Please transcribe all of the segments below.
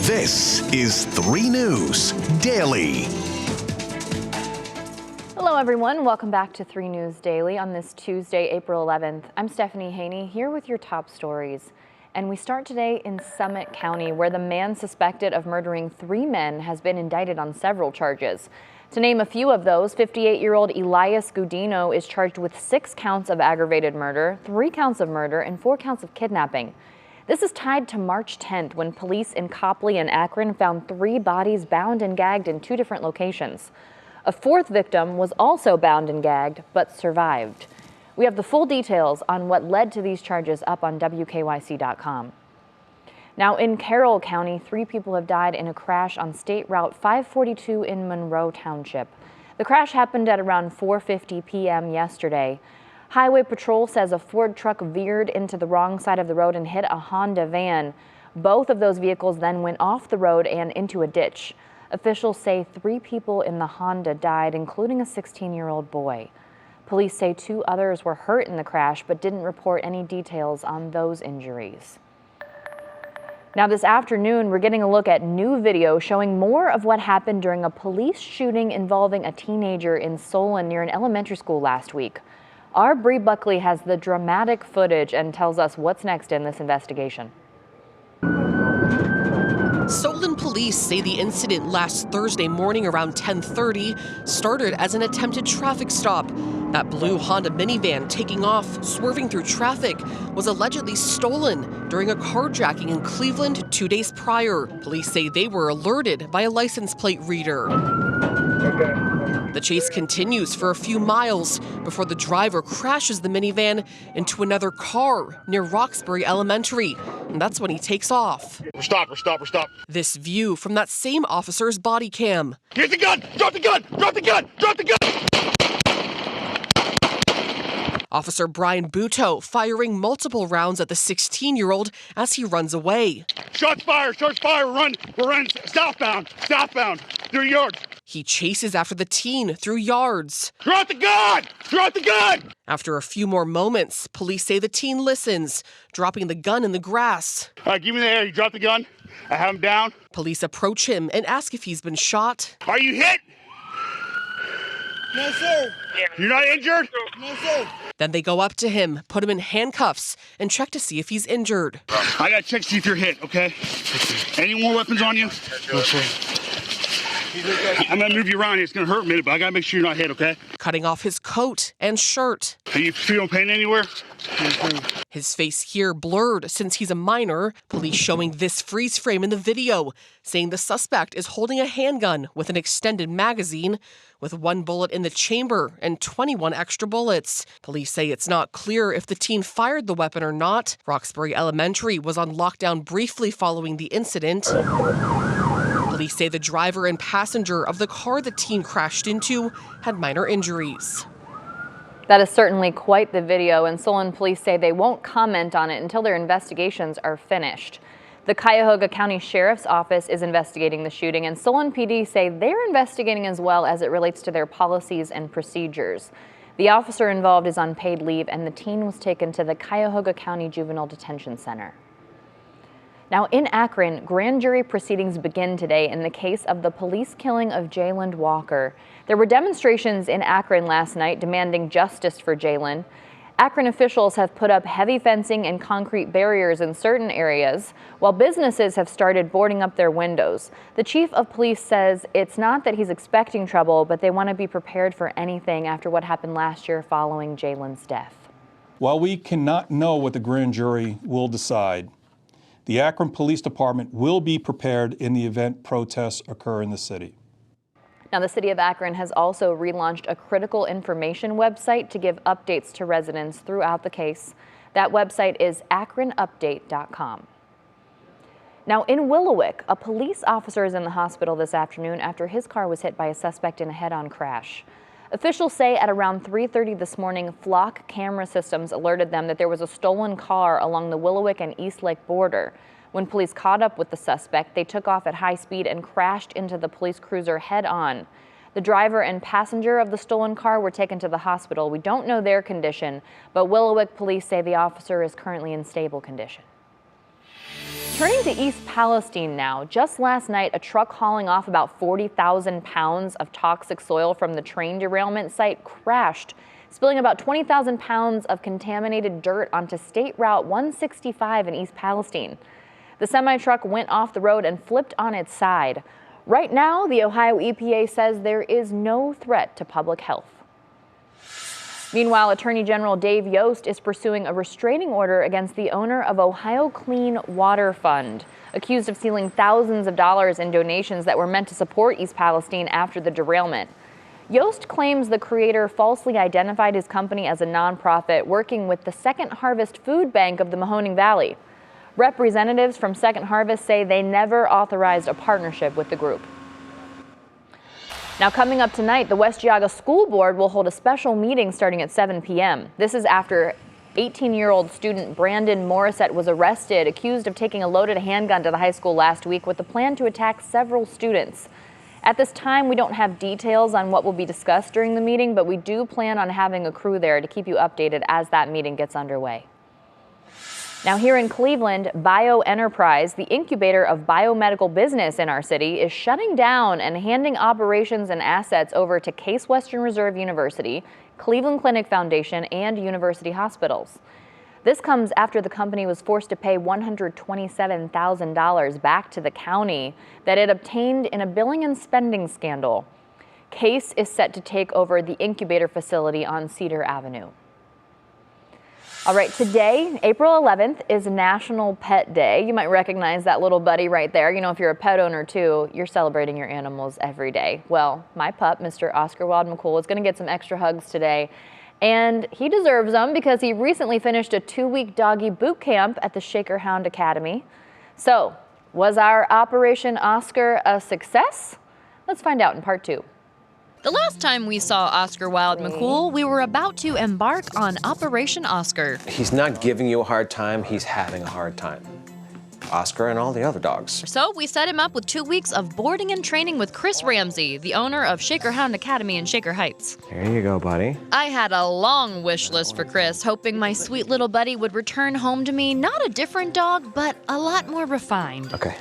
This is 3 News Daily. Hello everyone, welcome back to 3 News Daily on this Tuesday, April 11th. I'm Stephanie Haney here with your top stories. And we start today in Summit County, where the man suspected of murdering 3 men has been indicted on several charges. To name a few of those, 58-year-old Elias Gudino is charged with 6 counts of aggravated murder, 3 counts of murder, and 4 counts of kidnapping. This is tied to March 10th when police in Copley and Akron found 3 bodies bound and gagged in 2 different locations. A 4th victim was also bound and gagged, but survived. We have the full details on what led to these charges up on WKYC.com. Now in Carroll County, 3 people have died in a crash on State Route 542 in Monroe Township. The crash happened at around 4:50 p.m. yesterday. Highway Patrol says a Ford truck veered into the wrong side of the road and hit a Honda van. Both of those vehicles then went off the road and into a ditch. Officials say 3 people in the Honda died, including a 16-year-old boy. Police say 2 others were hurt in the crash, but didn't report any details on those injuries. Now this afternoon, we're getting a look at new video showing more of what happened during a police shooting involving a teenager in Solon near an elementary school last week. Our Bree Buckley has the dramatic footage and tells us what's next in this investigation. Solon police say the incident last Thursday morning around 10:30 started as an attempted traffic stop. That blue Honda minivan taking off, swerving through traffic, was allegedly stolen during a carjacking in Cleveland 2 days prior. Police say they were alerted by a license plate reader. The chase continues for a few miles before the driver crashes the minivan into another car near Roxbury Elementary, and that's when he takes off. Stop. This view from that same officer's body cam. Here's the gun! Drop the gun! Drop the gun! Drop the gun! Officer Brian Buto firing multiple rounds at the 16-year-old as he runs away. Shots fired! We're running southbound, through yards. He chases after the teen through yards. Drop the gun! After a few more moments, police say the teen listens, dropping the gun in the grass. All right, give me the air. You drop the gun. I have him down. Police approach him and ask if he's been shot. Are you hit? No, sir. You're not injured? No, sir. Then they go up to him, put him in handcuffs, and check to see if he's injured. I gotta check to see if you're hit, okay? Any more weapons on you? No, sir. I'm gonna move you around here. It's gonna hurt a minute, but I gotta make sure you're not hit, okay? Cutting off his coat and shirt. Are you feeling pain anywhere? His face here blurred since he's a minor. Police showing this freeze frame in the video, saying the suspect is holding a handgun with an extended magazine with 1 bullet in the chamber and 21 extra bullets. Police say it's not clear if the teen fired the weapon or not. Roxbury Elementary was on lockdown briefly following the incident. Police say the driver and passenger of the car the teen crashed into had minor injuries. That is certainly quite the video, and Solon police say they won't comment on it until their investigations are finished. The Cuyahoga County Sheriff's Office is investigating the shooting, and Solon PD say they're investigating as well as it relates to their policies and procedures. The officer involved is on paid leave, and the teen was taken to the Cuyahoga County Juvenile Detention Center. Now in Akron, grand jury proceedings begin today in the case of the police killing of Jayland Walker. There were demonstrations in Akron last night demanding justice for Jayland. Akron officials have put up heavy fencing and concrete barriers in certain areas, while businesses have started boarding up their windows. The chief of police says it's not that he's expecting trouble, but they want to be prepared for anything after what happened last year following Jayland's death. While we cannot know what the grand jury will decide, the Akron Police Department will be prepared in the event protests occur in the city. Now, the city of Akron has also relaunched a critical information website to give updates to residents throughout the case. That website is akronupdate.com. Now, in Willowick, a police officer is in the hospital this afternoon after his car was hit by a suspect in a head-on crash. Officials say at around 3:30 this morning, flock camera systems alerted them that there was a stolen car along the Willowick and Eastlake border. When police caught up with the suspect, they took off at high speed and crashed into the police cruiser head-on. The driver and passenger of the stolen car were taken to the hospital. We don't know their condition, but Willowick police say the officer is currently in stable condition. Turning to East Palestine now, just last night, a truck hauling off about 40,000 pounds of toxic soil from the train derailment site crashed, spilling about 20,000 pounds of contaminated dirt onto State Route 165 in East Palestine. The semi-truck went off the road and flipped on its side. Right now, the Ohio EPA says there is no threat to public health. Meanwhile, Attorney General Dave Yost is pursuing a restraining order against the owner of Ohio Clean Water Fund, accused of stealing thousands of dollars in donations that were meant to support East Palestine after the derailment. Yost claims the creator falsely identified his company as a nonprofit working with the Second Harvest Food Bank of the Mahoning Valley. Representatives from Second Harvest say they never authorized a partnership with the group. Now, coming up tonight, the West Geauga School Board will hold a special meeting starting at 7 p.m. This is after 18-year-old student Brandon Morissette was arrested, accused of taking a loaded handgun to the high school last week with the plan to attack several students. At this time, we don't have details on what will be discussed during the meeting, but we do plan on having a crew there to keep you updated as that meeting gets underway. Now, here in Cleveland, BioEnterprise, the incubator of biomedical business in our city, is shutting down and handing operations and assets over to Case Western Reserve University, Cleveland Clinic Foundation, and university hospitals. This comes after the company was forced to pay $127,000 back to the county that it obtained in a billing and spending scandal. Case is set to take over the incubator facility on Cedar Avenue. All right, today, April 11th, is National Pet Day. You might recognize that little buddy right there. You know, if you're a pet owner too, you're celebrating your animals every day. Well, my pup, Mr. Oscar Wilde McCool, is going to get some extra hugs today. And he deserves them because he recently finished a 2-week doggy boot camp at the Shaker Hound Academy. So, was our Operation Oscar a success? Let's find out in part 2. The last time we saw Oscar Wilde McCool, we were about to embark on Operation Oscar. He's not giving you a hard time, he's having a hard time. Oscar and all the other dogs. So we set him up with 2 weeks of boarding and training with Chris Ramsey, the owner of Shaker Hound Academy in Shaker Heights. There you go, buddy. I had a long wish list for Chris, hoping my sweet little buddy would return home to me, not a different dog, but a lot more refined. Okay.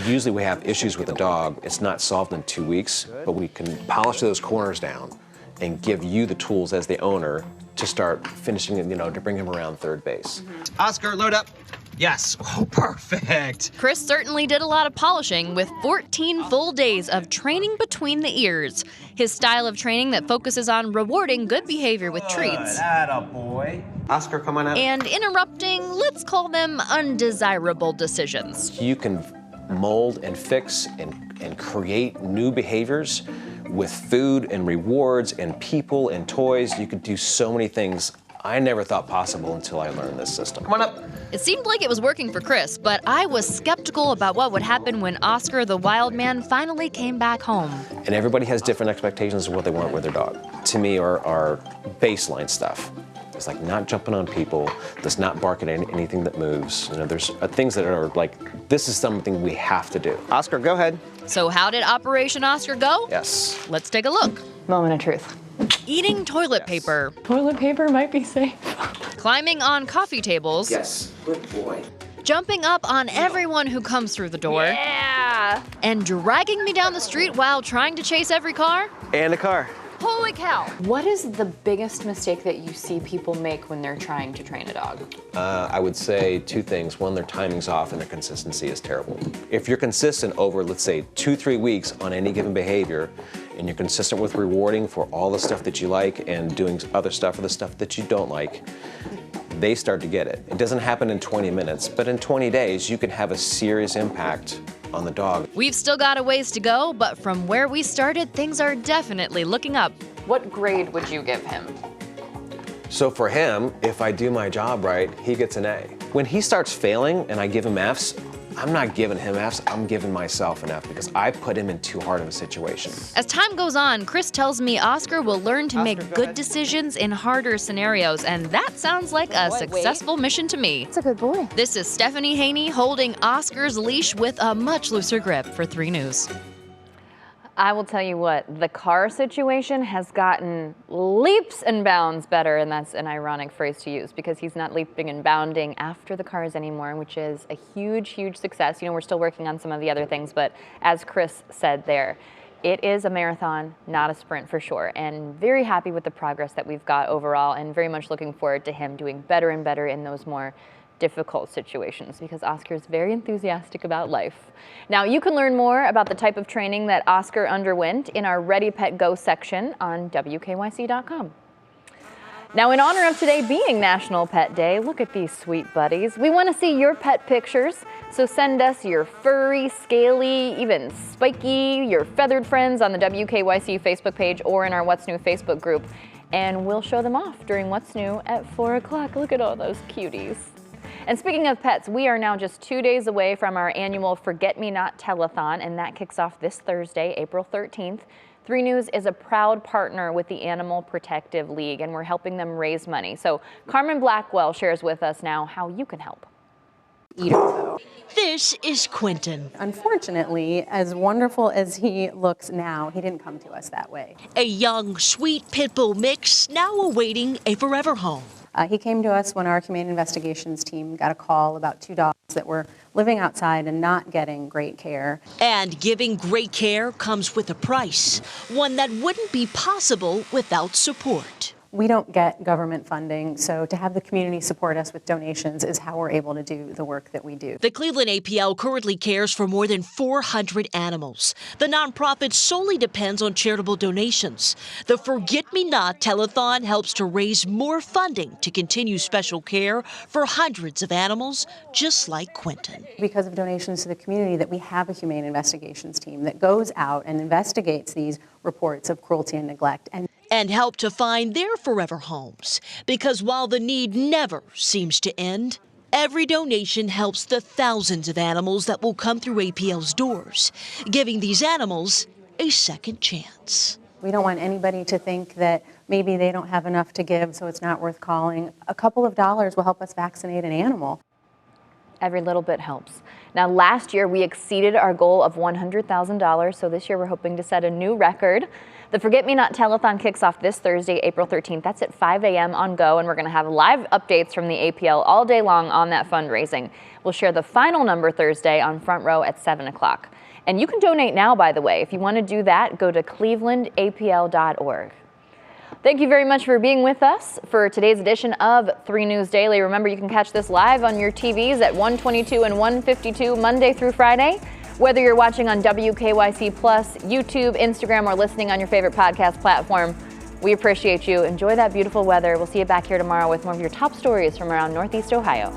Usually we have issues with a dog. It's not solved in 2 weeks, but we can polish those corners down and give you the tools as the owner to start finishing, to bring him around third base. Oscar, load up. Yes. Oh, perfect. Chris certainly did a lot of polishing with 14 full days of training between the ears. His style of training that focuses on rewarding good behavior with treats. Attaboy. Oscar, come on out. And interrupting, let's call them undesirable decisions. You can mold and fix and create new behaviors with food and rewards and people and toys. You could do so many things I never thought possible until I learned this system. Come on up. It seemed like it was working for Chris, but I was skeptical about what would happen when Oscar the wild man finally came back home. And everybody has different expectations of what they want with their dog. To me, our baseline stuff is like not jumping on people, does not bark at anything that moves. There's things that are like, this is something we have to do. Oscar, go ahead. So how did Operation Oscar go? Yes. Let's take a look. Moment of truth. Eating toilet paper. Toilet paper might be safe. Climbing on coffee tables. Yes. Good boy. Jumping up on everyone who comes through the door. Yeah. And dragging me down the street while trying to chase every car. And a car. Holy cow. What is the biggest mistake that you see people make when they're trying to train a dog? I would say 2 things. One, their timing's off and their consistency is terrible. If you're consistent over, let's say, 2-3 weeks on any given behavior, and you're consistent with rewarding for all the stuff that you like and doing other stuff for the stuff that you don't like, they start to get it. It doesn't happen in 20 minutes, but in 20 days, you can have a serious impact on the dog. We've still got a ways to go, but from where we started, things are definitely looking up. What grade would you give him? So for him, if I do my job right, he gets an A. When he starts failing and I give him Fs, I'm not giving him Fs, I'm giving myself an F because I put him in too hard of a situation. As time goes on, Chris tells me Oscar will learn to make good decisions in harder scenarios, and that sounds like a successful mission to me. That's a good boy. This is Stephanie Haney holding Oscar's leash with a much looser grip for 3 News. I will tell you what, the car situation has gotten leaps and bounds better, and that's an ironic phrase to use because he's not leaping and bounding after the cars anymore, which is a huge, huge success. You know, we're still working on some of the other things, but as Chris said there, it is a marathon, not a sprint for sure, and very happy with the progress that we've got overall, and very much looking forward to him doing better and better in those more difficult situations because Oscar is very enthusiastic about life. Now, you can learn more about the type of training that Oscar underwent in our Ready Pet Go section on WKYC.com. Now, in honor of today being National Pet Day, look at these sweet buddies. We want to see your pet pictures, so send us your furry, scaly, even spiky, your feathered friends on the WKYC Facebook page or in our What's New Facebook group, and we'll show them off during What's New at 4 o'clock. Look at all those cuties. And speaking of pets, we are now just 2 days away from our annual Forget Me Not telethon, and that kicks off this Thursday, April 13th. 3 News is a proud partner with the Animal Protective League, and we're helping them raise money. So Carmen Blackwell shares with us now how you can help. This is Quentin. Unfortunately, as wonderful as he looks now, he didn't come to us that way. A young, sweet pit bull mix now awaiting a forever home. He came to us when our humane investigations team got a call about 2 dogs that were living outside and not getting great care. And giving great care comes with a price, one that wouldn't be possible without support. We don't get government funding, so to have the community support us with donations is how we're able to do the work that we do. The Cleveland APL currently cares for more than 400 animals. The nonprofit solely depends on charitable donations. The Forget Me Not telethon helps to raise more funding to continue special care for hundreds of animals just like Quentin. Because of donations to the community, that we have a humane investigations team that goes out and investigates these reports of cruelty and neglect and help to find their forever homes. Because while the need never seems to end, every donation helps the thousands of animals that will come through APL's doors, giving these animals a second chance. We don't want anybody to think that maybe they don't have enough to give, so it's not worth calling. A couple of dollars will help us vaccinate an animal. Every little bit helps. Now, last year we exceeded our goal of $100,000, so this year we're hoping to set a new record. The Forget Me Not telethon kicks off this Thursday, April 13th. That's at 5 a.m. on Go, and we're going to have live updates from the APL all day long on that fundraising. We'll share the final number Thursday on Front Row at 7 o'clock. And you can donate now, by the way. If you want to do that, go to clevelandapl.org. Thank you very much for being with us for today's edition of 3 News Daily. Remember, you can catch this live on your TVs at 122 and 152 Monday through Friday. Whether you're watching on WKYC Plus, YouTube, Instagram, or listening on your favorite podcast platform, we appreciate you. Enjoy that beautiful weather. We'll see you back here tomorrow with more of your top stories from around Northeast Ohio.